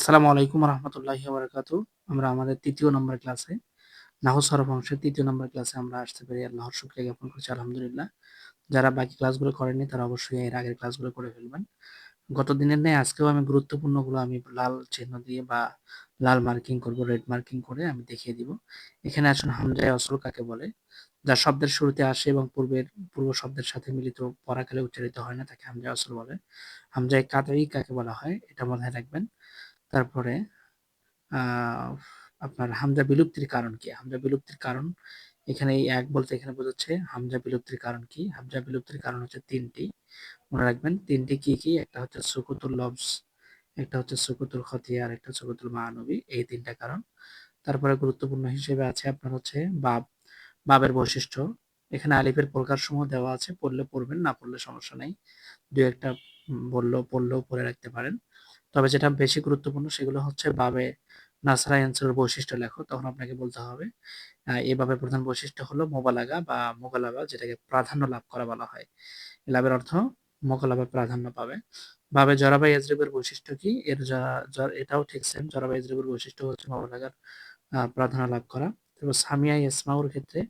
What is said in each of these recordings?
আসসালামু আলাইকুম রহমতুল্লাহি বারাকাতু। আমরা আমাদের ৩য় নম্বর ক্লাসে নাহু সরফ অংশের ৩য় নম্বর ক্লাসে আমরা আসতে পেরে আল্লাহর শুকরিয়া জ্ঞাপন করছি আলহামদুলিল্লাহ। যারা বাকি ক্লাসগুলো করেননি তারা অবশ্যই এর আগের ক্লাসগুলো করে ফেলবেন। গত দিনের ন্যায় আজকেও আমি গুরুত্বপূর্ণগুলো আমি লাল চিহ্ন দিয়ে বা লাল মার্কিং করব, রেড মার্কিং করে আমি দেখিয়ে দিব। এখানে আসুন হামজায়ে ওয়াসল কাকে বলে? যা শব্দের শুরুতে আসে এবং পূর্ব শব্দের সাথে মিলিত পরাকালে উচ্চারিত হয় না তাকে হামজায়ে ওয়াসল বলে। হামজায়ে কাতঈ কাকে বলা হয়? এটা মাথায় রাখবেন। তারপরে আ আপনার হামজা বিলুপ্তির কারণ কি? হামজা বিলুপ্তির কারণ এখানে এই এক বলতে এখানে বোঝাচ্ছে হামজা বিলুপ্তির কারণ কি? হামজা বিলুপ্তির কারণ হচ্ছে ৩ টি। মনে রাখবেন ৩ টি কি, কি? একটা হচ্ছে সুকুতুল লফজ, একটা হচ্ছে সুকুতুল খতিয়া, আর একটা সুকুতুল মাআনবী। এই ৩ টা কারণ। তারপরে গুরুত্বপূর্ণ হিসেবে আছে আপনার হচ্ছে বাব। বাবের বৈশিষ্ট্য। এখানে আলিফের প্রকারসমূহ দেওয়া আছে। পড়লে পড়বেন, না পড়লে সমস্যা নাই। ২-১ টা পড়লেও পড়ে রাখতে পারেন। তবে যেটা বেশি গুরুত্বপূর্ণ সেগুলো হচ্ছে বাবে নাসরা ইয়ানসুরের বৈশিষ্ট্য লেখো। তখন আপনাকে বলতে হবে এই বাবের প্রধান বৈশিষ্ট্য হলো মোবালাগা বা মোগালাবা, যেটাকে প্রাধান্য লাভ করা বলা হয়। এই লাভের অর্থ মোগালাবা, প্রাধান্য পাবে। বাবে জরা বা ইয়াজরিবের বৈশিষ্ট্য কি? এর এটাও ঠিক সেম। জরা বা ইয়াজরিবের বৈশিষ্ট্য হচ্ছে মোবালাগার প্রাধান্য লাভ করা। তারপর সামিয়া ইসমাউর ক্ষেত্রে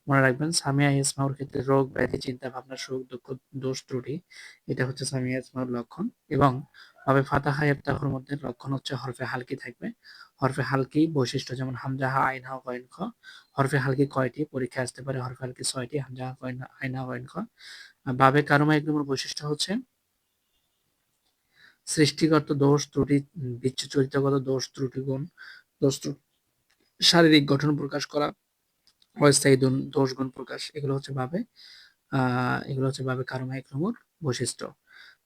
মনে রাখবেন, সামিয়া ইসমাউর ক্ষেত্রে রোগ ব্যাধি চিন্তা ভাবনা সুখ দুঃখ দোষ ত্রুটি, এটা হচ্ছে সামিয়া ইসমাউর লক্ষণ। এবং ভাবে ফাতাহা ইফতাহুর মধ্যে লক্ষণ হচ্ছে হরফে হালকি থাকবে। হরফে হালকি বৈশিষ্ট্য যেমন হামজা হা আইন হা গইন খ। হরফে হালকি কয়টি? পরীক্ষায় আসতে পারে। হরফে হালকি ৬টি। হামজা হা গইন আইন হা গইন খ। বাবে কারমা ইকরামের বৈশিষ্ট্য হচ্ছে সৃষ্টিগত দোষ ত্রুটি, বিচ্যু চরিত্রগত দোষ ত্রুটি গুণ, দোষ ত্রুটি, শারীরিক গঠন প্রকাশ করা, অস্থায়ী দোষ গুণ প্রকাশ, এগুলো হচ্ছে বাবে এগুলো হচ্ছে বাবে কারমা ইকরামুর বৈশিষ্ট্য।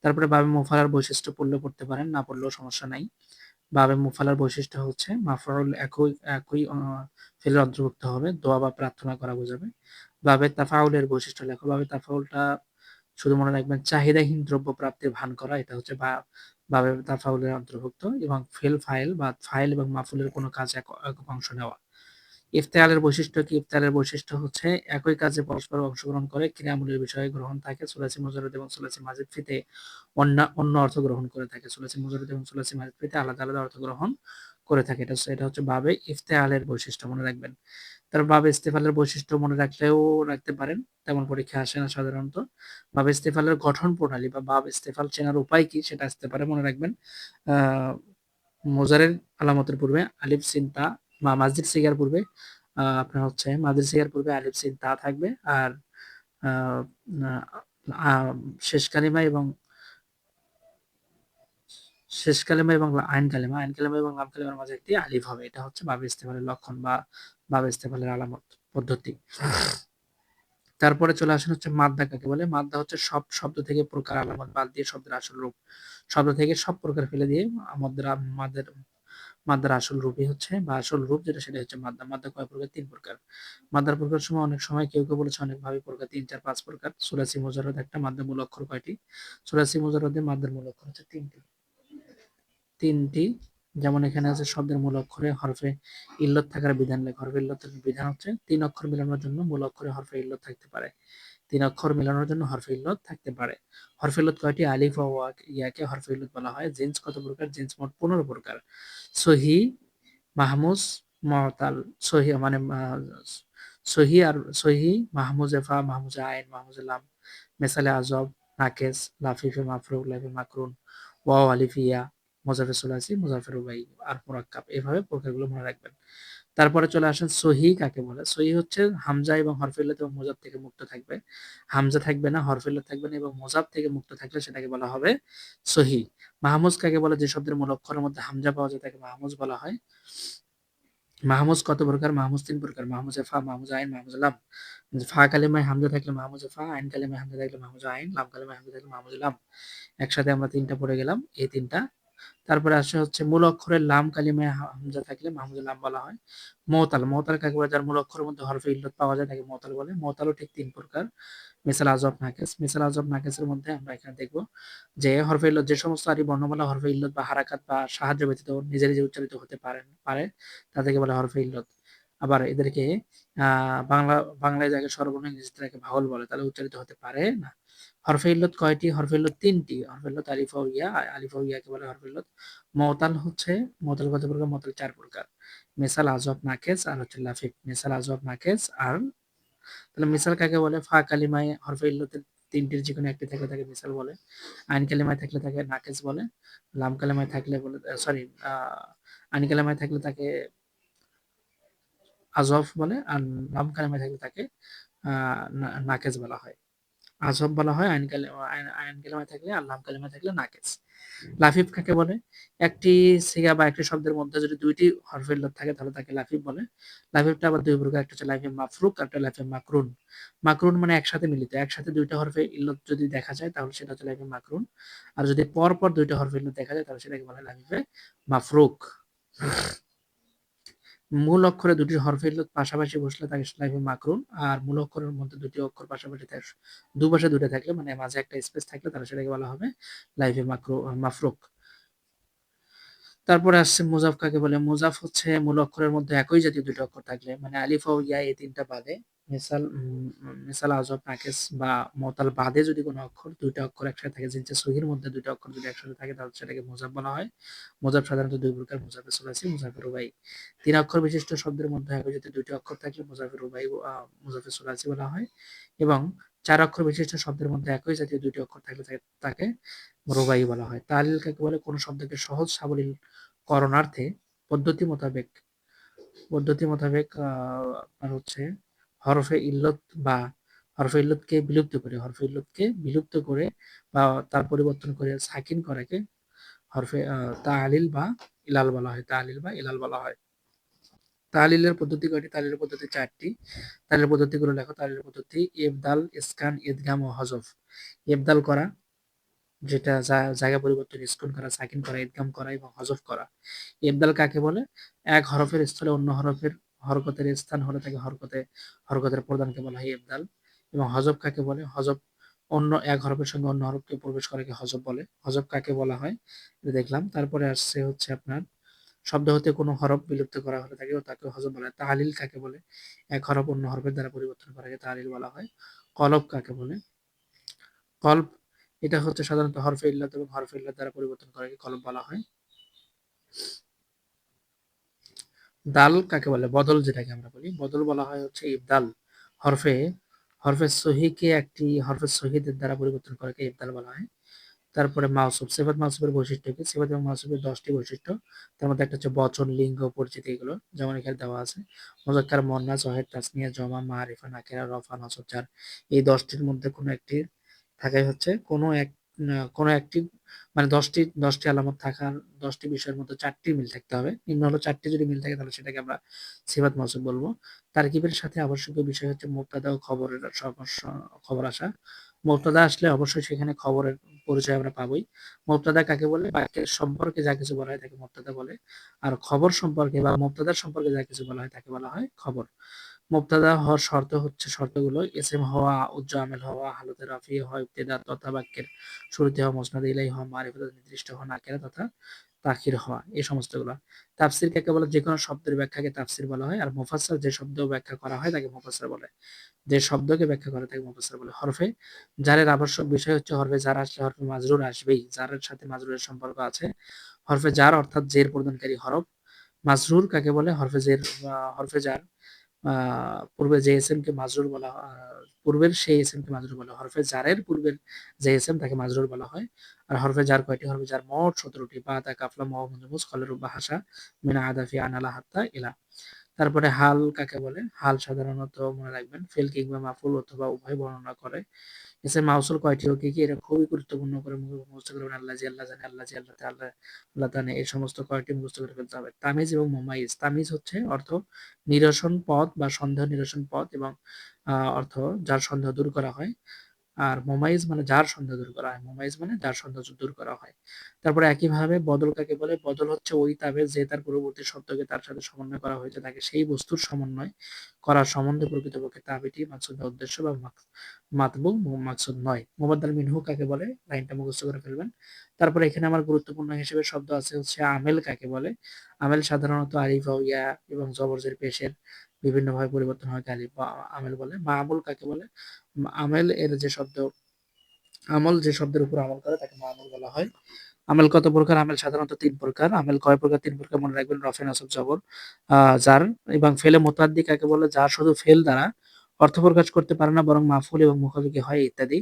তারপরে বাবে মুফালার বৈশিষ্ট্য পড়লে পড়তে পারেন, না পড়লেও সমস্যা নাই। বাবে মুফালার বৈশিষ্ট্য হচ্ছে মাফউল একই একই ফেলের অন্তর্ভুক্ত হবে। দোয়া বা প্রার্থনা করা বোঝাবে। বাবে তাফাউলের বৈশিষ্ট্য লেখো। বাবে তাফাউলটা শুধু মনে রাখবেন চাহিদাহীন দ্রব্য প্রাপ্তির ভান করা, এটা হচ্ছে বাবে তাফাউলের অন্তর্ভুক্ত। এবং ফাইল বা ফাইল এবং মাফুলের কোনো কাজ একক অংশ নেওয়া। ইফতেআলের বৈশিষ্ট্য কি? ইফতেআলের বৈশিষ্ট্য হচ্ছে একই কাজে পরস্পর অংশগ্রহণ করে ক্রিয়ামূলের বিষয়ে গ্রহণ থাকে। সুলাসি মুজাররদ এবং সুলাসি মাজিদ ফিতে অন্য অর্থ গ্রহণ করে থাকে। সুলাসি মুজাররদ এবং সুলাসি মাজিদ ফিতে আলাদা আলাদা অর্থ গ্রহণ করে থাকে। এটা হচ্ছে বাবে ইফতেআলের বৈশিষ্ট্য, মনে রাখবেন। তারপর বাবে ইস্তেফালের বৈশিষ্ট্য মনে রাখলেও রাখতে পারেন, তেমন পরীক্ষা আসে না সাধারণত। বাবে ইস্তেফালের গঠন প্রণালী বা বাব ইস্তেফাল চেনার উপায় কি সেটা আসতে পারে, মনে রাখবেন। আহ মোজারের আলামতের পূর্বে আলিফ সিন তা, মাজিদ সিগার পূর্বে আপনার হচ্ছে মাজিদ সিগার পূর্বে আলিফ সিন তা থাকবে। আর আহ, আহ, শেষ কালিমা এবং আইন কালিমা এবং লাম কালিমার মাঝে একটি আলিফ হবে। এটা হচ্ছে বাবে ইস্তেফালের লক্ষণ বা বাবে ইস্তেফালের আলামত পদ্ধতি। তারপরে চলে আসেন হচ্ছে মাদ্দা কাকে বলে? মাদ্দা হচ্ছে সব শব্দ থেকে প্রকার আলামত বাদ দিয়ে শব্দের আসল রূপ। শব্দ থেকে সব প্রকার ফেলে দিয়ে আমাদের মাদের মাদ্দার আসল রূপই হচ্ছে বা আসল রূপ যেটা সেটা হচ্ছে মাদ্দা। মাদ্দা কয় প্রকার? ৩ প্রকার। মাদ্দার প্রকার সময় অনেক সময় কেউ বলেছে অনেকভাবে প্রকার ৩, ৪, ৫ প্রকার। সুলাসি মুজাররদ একটা। মাদ্দার মূল অক্ষর কয়টি? সুলাসি মুজাররদে মাদ্দার মূল অক্ষর হচ্ছে ৩টি। ৩টি। যেমন এখানে আছে শব্দের মূল অক্ষরে হরফে ইল্লত থাকার বিধান লেখা। হরফে ইল্লতের বিধান হচ্ছে ৩ অক্ষর মিলানোর জন্য মূল অক্ষরে হরফে ইল্লত থাকতে পারে। ৩ অক্ষর মিলানোর জন্য হরফে ইল্লত থাকতে পারে। হরফে ইল্লত কয়টি? আলিফ ও ইয়াকে হরফে ইল্লত বলা হয়। জিন্স কত প্রকার? জিন্স মোট ১৫ প্রকার। সহি, মাহমুজ, মু'তাল। সহি মানে সহি, মাহমুজে ফা, মাহমুজে আইন, মাহমুজে লাম, মেসালে আজব, নাকেস, লাফিফে মাফরুক, লাফি মাকরুন, ওয়াও আলিফ ইয়া, মোজাফের সুলাসি, মোজাফের রুবাই আর মুরাক্কাব। এভাবে প্রকারগুলো মনে রাখবেন। তারপরে চলে আসেন সহি কাকে বলে? সহি হচ্ছে হামজা এবং হরফে ইল্লত এবং মুজাব থেকে মুক্ত থাকবে। হামজা থাকবে না, হরফে ইল্লত থাকবে না এবং মুজাব থেকে মুক্ত থাকলে সেটাকে বলা হবে সহি। মাহমুজ কাকে বলে? যে শব্দের মূল অক্ষরের মধ্যে হামজা পাওয়া যায় তাকে মাহমুজ বলা হয়। মাহমুজ কত প্রকার? মাহমুজ ৩ প্রকার। মাহমুজে ফা, মাহমুজে আইন, মাহমুজে লাম। ফা কালিমায় হামজা থাকলে মাহমুজে ফা, আইন কালিমায় হামজা থাকলে মাহমুজে আইন, লাম কালিমায় হামজা থাকলে মাহমুজে লাম। একসাথে আমরা ৩ টা পড়ে গেলাম, এই ৩ টা। তারপরে আসে হচ্ছে মূল অক্ষরের লাম কালিমায় হামজা থাকলে মাহমুজে লাম বলা হয়। মুঅতাল কাকে বলে? যার মূল অক্ষরের মধ্যে হরফে ইল্লত পাওয়া যায় তাকে মুঅতাল বলে। মুঅতালও ঠিক ৩ প্রকার। মিসাল আজব, নাকেস। মিসাল আজব, নাকেসের মধ্যে আমরা এখানে দেখব যে হরফে ইল্লত যে সমস্ত আরবি বর্ণমালা হরফে ইল্লত বা হারাকাত বা সাহায্য ব্যতীত নিজে নিজে উচ্চারিত হতে পারে তাদেরকে বলে হরফে ইল্লত। আবার এদেরকে বাংলায় যাকে স্বরবর্ণ ইংরেজিতে তাকে ভাওয়াল বলে, তাহলে উচ্চারিত হতে পারে না। হরফে ইল্লত কয়টি? হরফে ইল্লত ৩টি। হরফে ইল্লত আলিফ ওয়াও ইয়া। আলিফ ওয়াও ইয়াকে বলে হরফে ইল্লত। মুঅতাল হচ্ছে, মুঅতাল কত প্রকার? মুঅতাল ৪ প্রকার। মিসাল, আজওয়াব, নাকেস আর হচ্ছে লাফিফ। মিসাল, আজওয়াব, নাকেস আর তাহলে মিসাল কাকে বলে? ফা কালিমায় হরফে ইল্লতের ৩টির যেকোনো একটি থাকলে তাকে মিসাল বলে। আইন কালিমায় থাকলে তাকে নাকেস বলে। লাম কালিমায় থাকলে বলে সরি আ আইন কালিমায় থাকলে তাকে আজওয়াফ বলে। আর লাম কালিমায় থাকলে তাকে আ নাকেস বলা হয়। আজওয়াব বলা হয় আইন কালিমায় থাকলে, আর লাম কালিমায় থাকলে নাকেস। লাফিফ কাকে বলে? একটি সিগা বা একটি শব্দের মধ্যে যদি ২ টি হরফে ইল্লত থাকে তাহলে তাকে লাফিফ বলে। লাফিফটা আবার ২ প্রকার, একটা হচ্ছে লাফিফ মাফরুক আর একটা লাফিফ মাকরুন। মাকরুন মানে একসাথে মিলিত। একসাথে ২ টা হরফে ইল্লত যদি দেখা যায় তাহলে সেটা হচ্ছে লাফিফ মাকরুন। আর যদি পরপর ২ টা হরফে ইল্লত দেখা যায় তাহলে সেটাকে বলা হয় লাফিফে মাফরুক। মূল অক্ষরে ২ টি হরফে ইল্লত পাশাপাশি বসলে তাকে লাফিফ মাকরুন। আর মূল অক্ষরের মধ্যে ২ টি অক্ষর পাশাপাশি দুপাশে ২ টা থাকলে মানে মাঝে একটা স্পেস থাকলে তাহলে সেটাকে বলা হবে লাফিফ মাফরুক। তারপরে আসছে মুজাফ কাকে বলে? মুজাফ হচ্ছে মূল অক্ষরের মধ্যে একই জাতীয় ২ টা অক্ষর থাকলে, মানে আলিফ ওয়াও ইয়া এই ৩ টা বাদে মিসাল, আজওয়াব, নাকিস বা মুঅতাল বাদে যদি কোনো অক্ষর ২ টা অক্ষর একসাথে থাকে, জিনসে সহির মধ্যে ২ টা অক্ষর যদি একসাথে থাকে তাহলে সেটাকে মুজাফ বলা হয়। মুজাফ সাধারণত ২ প্রকার, মুজাফে সুলাসি, মুজাফে রুবাই। ৩ অক্ষর বিশিষ্ট শব্দের মধ্যে একই জাতীয় ২ টি অক্ষর থাকলে মুজাফে রুবাই মুজাফে সুলাসি বলা হয়। এবং ৪ অক্ষর বিশিষ্ট শব্দের মধ্যে একই জাতীয় ২ টি অক্ষর থাকলে তাকে রুবাই বলা হয়। তাহলিল কাকে বলে? কোনো শব্দকে সহজ সাবলীল করণার্থে পদ্ধতি মোতাবেক আপনার হচ্ছে হরফে ইল্লত বা হরফে ইল্লতকে বিলুপ্ত করে বা তার পরিবর্তন করে সাকিন করাকে হরফে তাহলিল বা ইলাল বলা হয়। তাহলিল বা ইলাল বলা হয়। তাহলিলের পদ্ধতি কয়টি? তাহলিলের পদ্ধতি ৪টি। তাহলিলের পদ্ধতিগুলো লেখো। তাহলিলের পদ্ধতি: ইবদাল, ইসকান, ইদগাম ও হযফ। ইবদাল করা, যেটা জায়গা পরিবর্তন, ইস্কুন করা, সাকিন করা, ইদগাম করা এবং হযফ করা। ইবদাল কাকে বলে? এক হরফের স্থলে অন্য হরকতের স্থান হলে তাকে হরকতের প্রদানকে বলা হয় ইবদাল। এবং হযফ কাকে বলে? হযফ অন্য এক হরফের সঙ্গে অন্য হরফকে প্রবেশ করাকে হযফ বলে। হযফ কাকে বলা হয়? এটা দেখলাম। তারপরে আসছে হচ্ছে আপনার শব্দ হতে কোনো হরফ বিলুপ্ত করা হলে তাকে হযফ বলা হয়। তাহলিল কাকে বলে? এক হরফ অন্য হরফের দ্বারা পরিবর্তন করাকে তাহলিল বলা হয়। কলব কাকে বলে? কলব এটা হচ্ছে সাধারণত হরফে ইল্লাত এবং হরফে ইল্লাত দ্বারা পরিবর্তন করাকে কলব বলা হয়। দাল কাকে বলে? বদল যেটাকে আমরা বলি, বদল বলা হয় হচ্ছে ইবদাল। হরফে হরফে সহিকে একটি হরফে সহিদের দ্বারা পরিবর্তন করাকে ইবদাল বলা হয়। তারপরে মাউসুফ, সিফাত মাউসুফের বৈশিষ্ট্য কি? সিফাত এবং মাউসুফের ১০টি বৈশিষ্ট্য। তার মধ্যে একটা হচ্ছে বচন, লিঙ্গ, পরিচিতি এগুলো। যেমন এখানে দেওয়া আছে। মুযাক্কার, মুয়ান্নাস, ওয়াহিদ, তাসনিয়া, জমা, মারিফা, নাকিরা, রফা, নসব, জার। এই ১০টির মধ্যে কোনো একটি থাকাই হচ্ছে কোনো একটি মানে ১০টি আলামত থাকার ১০টি বিষয়ের মধ্যে ৪টি মিল থাকতে হবে। নিম্ন হলো ৪টি যদি মিল থাকে তাহলে সেটাকে আমরা সিফাত মাউসুফ বলবো। তারকিবের সাথে আবশ্যকীয় বিষয় হচ্ছে মুবতাদা ও খবর আসা। মুবতাদা আসলে অবশ্যই সেখানে খবরের পরিচয় আমরা পাবোই। মুবতাদা কাকে বলে? বাক্যের সম্পর্কে যা কিছু বলা হয় তাকে মুবতাদা বলে। আর খবর সম্পর্কে বা মুবতাদার সম্পর্কে যা কিছু বলা হয় তাকে বলা হয় খবর। মুবতাদা হওয়ার শর্তগুলো ইসম হওয়া, উজ্জ আমেল হওয়া, হালতে রাফি হওয়া, ইবতেদা তথা বাক্যের শুরুতে হওয়া, মুসনাদ ইলাইহি হওয়া, মারিফাতুন নির্দিষ্ট হওয়া, নাকিরা তথা তাখির হওয়া, এই সমস্তগুলো। তাফসীর কাকে বলে? যেকোনো শব্দের ব্যাখ্যাকে তাফসীর বলা হয়। আর মুফাসসার যে শব্দ ব্যাখ্যা করা হয় তাকে মুফাসসার বলে। যে শব্দকে ব্যাখ্যা করে তাকে মুফাসসার বলে। হরফে জারের আবশ্যক বিষয় হচ্ছে হরফে জার আসলে হরফে মাজরুর আসবেই। জারের সাথে মাজরুরের সম্পর্ক আছে। হরফে জার অর্থাৎ জের প্রদানকারী হরফ। মাজরুর কাকে বলে? হরফে জার আ পূর্বে যে ইসিমকে মাজরুর বলা পূর্বের সেই ইসিমকে মাজরুর বলা হয়। হরফে জারের পূর্বের যে ইসিম তাকে মাজরুর বলা হয়। আর হরফে জার কয়টি? হরফে জার মোট ১৭টি। বা, তা, কাফ, লাম, ওয়াও, মুন, কলর, বা, হাসা, মিন, আদাফি, আনালা, হাত্তা, ইলা। তারপরে হাল কাকে বলে? হাল সাধারণত মনে রাখবেন ফেল কিংবা মাফুল অথবা উভয় বর্ণনা করে। ইসম মাউসুল কয়টি ও কি কি? এটা খুবই গুরুত্বপূর্ণ করে মুখস্থ করবেন। আল্লাহ জি আল্লাহ জানে, আল্লাহ জি আল্লাহ তে আল্লাহ, আল্লাহ জানে, এই সমস্ত কয়টি মুখস্থ করে ফেলতে হবে। তামিজ এবং মুমাইজ। তামিজ হচ্ছে অর্থ নিরসন পথ বা সন্দেহ নিরসন পথ এবং অর্থ যার সন্দেহ দূর করা হয়। আর মুমাইজ মানে যার সন্দেহ দূর করা হয়। মুমাইজ মানে যার সন্দেহ দূর করা হয়। তারপরে একইভাবে বদল কাকে বলে? বদল হচ্ছে ওই তাবিজ যে তার পূর্ববর্তী শব্দকে তার সাথে সমন্বয় করা হয়েছে তাকে সেই বস্তুর সমন্বয় করার সম্বন্ধে প্রকৃতপক্ষে তাবিটি মাকসুদ বা উদ্দেশ্য বা মাতবু মাকসুদ নয়। মুবাদ্দাল মিনহু কাকে বলে? লাইনটা মুখস্থ করে ফেলবেন। তারপরে এখানে আমার গুরুত্বপূর্ণ হিসেবে শব্দ আছে হচ্ছে আমেল কাকে বলে? আমেল সাধারণত আলিফ ওয়াও ইয়া এবং জবর জের পেশের বিভিন্নভাবে পরিবর্তন হয় আলিফ বা আমেল বলে। মামুল কাকে বলে? আমেল এর যে শব্দ আমল যে শব্দের উপর আমল করে তাকে মামুল বলা হয়। আমেল কত প্রকার? আমেল সাধারণত ৩ প্রকার। আমেল কয় প্রকার? ৩ প্রকার মনে রাখবেন। রফে, নাসব, জবর, জার এবং ফেলে মুতাআদ্দি কাকে বলে? যা শুধু ফেল দ্বারা অর্থ প্রকাশ করতে পারে না বরং মাফউল এবং মুখাপেক্ষি হয় ইত্যাদি।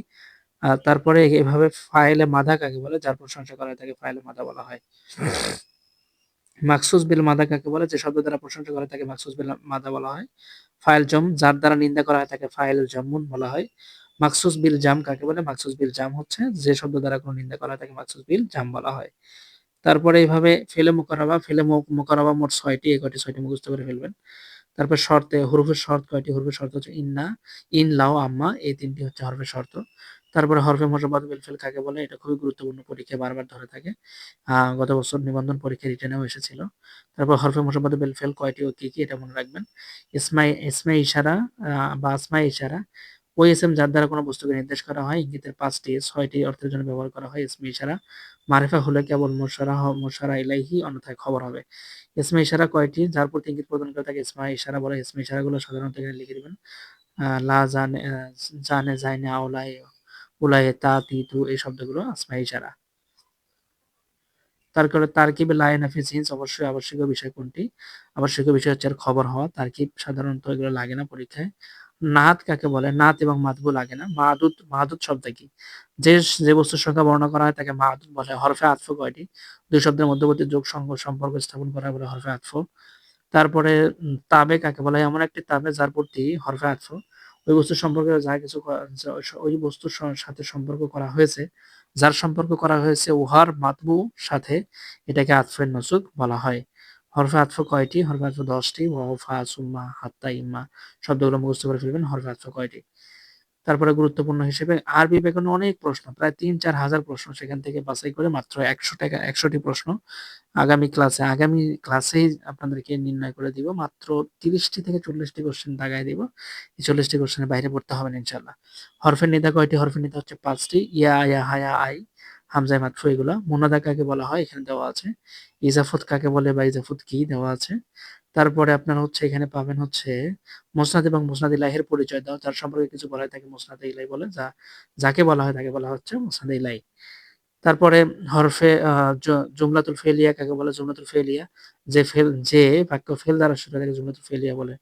তারপরে এভাবে ফাইলে মাদা কাকে বলে? যার প্রশংসা করা হয় তাকে ফাইলে মাদা বলা হয়। মাকসুস বিল মাদা কাকে বলে? যে শব্দ দ্বারা প্রশংসা করে তাকে মাকসুস বিল মাদা বলা হয়। ফাইল জম যার দ্বারা নিন্দা করা হয় তাকে ফাইল জম্মুন বলা হয়। মাকসুস বিল জাম কাকে বলে? মাকসুস বিল জাম হচ্ছে যে শব্দ দ্বারা কোনো নিন্দা করা হয় তাকে মাকসুস বিল জাম বলা হয়। তারপরে এইভাবে ফেলে মুকাররবা, ফেলে মুকাররবা মোট ৬ টি, এই কয়টি ৬ টি মুখস্থ করে ফেলবেন। তারপর শর্তে হরফের শর্ত কয়টি? হরফের শর্ত হচ্ছে ইন্না, ইন, লাও, আম্মা, এই ৩ টি হচ্ছে হরফের শর্ত। তারপরে হরফে মুশাব্বাত বিল ফিল কাকে বলে? এটা খুবই গুরুত্বপূর্ণ, পরীক্ষায় বারবার ধরে থাকে। গত বছর নিবন্ধন পরীক্ষায় রিটেনেও এসেছিল। তারপর হরফে মুশাব্বাত বিল ফিল কয়টি ও কি, কি এটা মনে রাখবেন। ইসমে ইশারা বা আসমায়ে ইশারা ওই ইসম যার দ্বারা কোনো বস্তুকে নির্দেশ করা হয় ইঙ্গিতের ৫টি ৬টি অর্থের জন্য ব্যবহার করা হয় ইসমে ইশারা। মারিফা হলে কেবল মুশারা ইলাইহি অন্যথায় খবর হবে। ইসমে ইশারা কয়টি? যার প্রতি ইঙ্গিত প্রদান করে তাকে ইসমে ইশারা বলে। ইসমে ইশারাগুলো সাধারণত এখানে লিখে দিবেন। লা, জানে, জানে, যাইনে, আওলায়ে, উলায়ে, তা, তি, তু এই শব্দগুলো আসমায়ে ইশারা। তারপরে তারকিবে লা ইয়ানাফি জিন্স অবশ্যই আবশ্যকীয় বিষয় কোনটি? আবশ্যকীয় বিষয় হচ্ছে এর খবর হওয়া। তারকিব সাধারণত এগুলো লাগে না পরীক্ষায়। নাত কাকে বলে? নাত এবং মাদবু লাগে না। মাদুদ, মাদুদ শব্দ কি? যে বস্তুর সংখ্যা বর্ণনা করা হয় তাকে মাদুদ বলে। হরফে আতফ কয়টি? ২ শব্দের মধ্যবর্তী যোগ সম্পর্ক স্থাপন করা বলে হরফে আতফ। তারপরে তাবে কাকে বলে? এমন একটি তাবে যার প্রতি হরফে আতফ ওই বস্তুর সম্পর্কে যা কিছু ওই বস্তুর সাথে সম্পর্ক করা হয়েছে, যার সম্পর্ক করা হয়েছে উহার মাতবু সাথে এটাকে আতফের নসুক বলা হয়। হরফে আতফ কয়টি? হরফে আতফ ১০ টি। ওয়াও, ফা, সুম্মা, হাত্তা, ইম্মা শব্দগুলো মুখস্থ করে ফেলবেন। হরফে আতফ কয়টি? তারপরে গুরুত্বপূর্ণ হিসেবে আরবি ব্যাকরণে অনেক প্রশ্ন, প্রায় ৩-৪ হাজার প্রশ্ন, সেখান থেকে বাছাই করে মাত্র ১০০টি প্রশ্ন আগামী ক্লাসেই আপনাদেরকে নির্ণয় করে দিব। মাত্র ৩০টি থেকে ৪০টি কোশ্চেন দাগায় দিব। এই ৪০টি কোশ্চেনের বাইরে পড়তে হবে না ইনশাআল্লাহ। হরফের নিদা কয়টি? হরফের নিদা হচ্ছে ৫টি। ইয়া, ইয়া, হায়া, আই, হামজায় মাতফু এগুলা। মুনাদা কাকে বলা হয়? এখানে দেওয়া আছে। ইজাফত কাকে বলে বা ইজাফত কি? দেওয়া আছে। তারপরে আপনার হচ্ছে এখানে পাবেন হচ্ছে মুসনাদ এবং মুসনাদ ইলাহির পরিচয় দাও। যার সম্পর্কে কিছু বলা হয় তাকে মুসনাদে ইলাহি বলে। যাকে বলা হয় তাকে বলা হচ্ছে মুসনাদে ইলাহি। তারপরে হরফে জুমলাতুল ফেলিয়া কাকে বলে? জুমলাতুল ফেলিয়া যে বাক্য ফেল দ্বারা শুরু হয় তাকে জুমলাতুল ফেলিয়া বলে।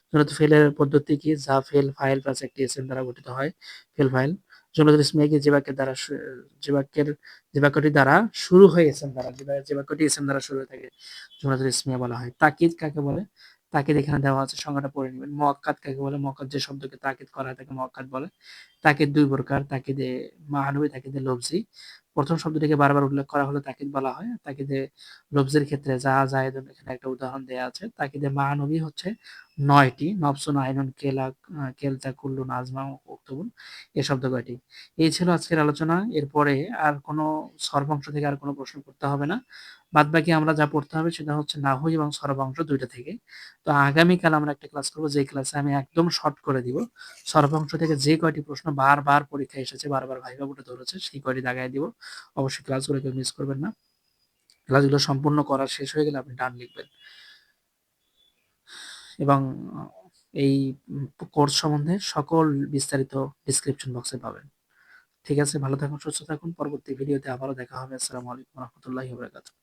জুমলাতুল ফেলের পদ্ধতি কি? যা ফেল ফাইল প্লাস একটি ইসম দ্বারা গঠিত হয় ফেল ফাইল। জুমলাতুল ইসমিয়া কি? যে বাক্যের যে বাক্যটি দ্বারা শুরু হয় ইসম দ্বারা, যে বাক্যটি ইসম দ্বারা শুরু হয়ে থাকে জুমলাতুল ইসমিয়া বলা হয়। তাকিদ কাকে বলে? তাকিদ এখানে দেওয়া আছে, সংজ্ঞাটা পড়ে নিবেন। মুআক্কাদ কাকে বলে? মুআক্কাদ যে শব্দকে তাকিদ করা হয় তাকে মুআক্কাদ বলে। তাকিদ ২ প্রকার, তাকিদে মা'নাবি, তাকিদে লফজি। ১ম শব্দটিকে বারবার উল্লেখ করা হলে তাকিদ বলা হয়। তাকিদে লফজির ক্ষেত্রে যা জায়েদুন এখানে একটা উদাহরণ দেয়া আছে। তাকিদে মা'নাবি হচ্ছে ৯ টি। নফসুন, আইনুন, কেলতা, কুল্লুন, আজমা, উক্তুবুন এই শব্দ কয়টি? এই ছিল আজকের আলোচনা। এরপরে আর কোনো সরফ অংশ থেকে আর কোনো প্রশ্ন করতে হবে না। বাদবাকি আমরা যা পড়তে হবে সেটা হচ্ছে নাহু এবং সরফ অংশ ২ টা থেকে। তো আগামীকাল আমরা একটা ক্লাস করব, যে ক্লাসে আমি একদম শর্ট করে দিব। সরফ অংশ থেকে যে কয়টি প্রশ্ন বারবার পরীক্ষায় এসেছে, বারবার ভাইভা বোর্ডে ধরেছে সেই কয়টি দাগায় দিব। অবশ্যই ক্লাসগুলো কেউ মিস করবেন না। ক্লাসগুলো সম্পূর্ণ করা শেষ হয়ে গেলে আপনি ডান লিখবেন। এবং এই কোর্স সম্বন্ধে সকল বিস্তারিত ডেসক্রিপশন বক্সে পাবেন। ঠিক আছে, ভালো থাকুন, সুস্থ থাকুন। পরবর্তী ভিডিওতে আবারও দেখা হবে। আসসালামু আলাইকুম ওয়া রাহমাতুল্লাহি ওয়া বারাকাতুহু।